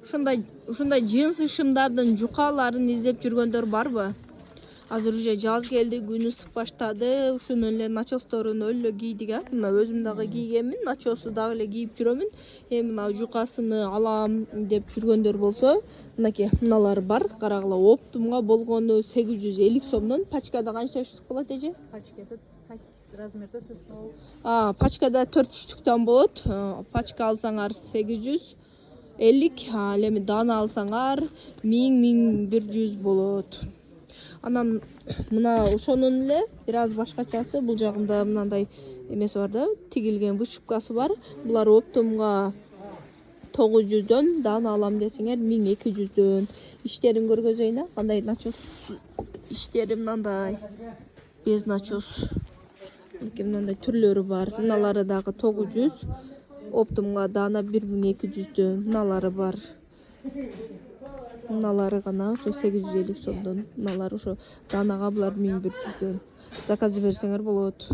Ушундай джинсы шымдардын жукаларын издеп жүргөндөр барбы? Азыр уже жаз келди, күн ысып баштады. Ушунун эле начосторун өлө кийдик а. Мына өзүм дагы кийгенмин, начосу дагы эле кийип жүрөмүн. Эми мына жукасыны алам деп жүргөндөр болсо, мынакей мыналар бар. Карагыла оптумга болгону 850 сомдон. Пачкада канча штук болот эже? Пачкада 8 размерде 4 болот. Пачкада 4 штуктан болот. Пачка алсаңар 850, ал эми дана алсаңар 1000-1100 болот. Анан мына ошонун эле бир аз башкачасы, бул жагында мындай эмеси бар да, тигилген вышивкасы бар. Булар оптумга 900дөн, дана алам десеңер 1200дөн. Иштерин көргөзөйүн, кандай начос иштери мындай. Без начос. Мындай түрлөрү бар. Мыналары дагы 900. Оптумга дана 1200дөн. Мыналары бар. Мыналары гана ошо 850 сомдон. Мыналары ошо данага булар 1100дөн. Заказ берсеңер болот.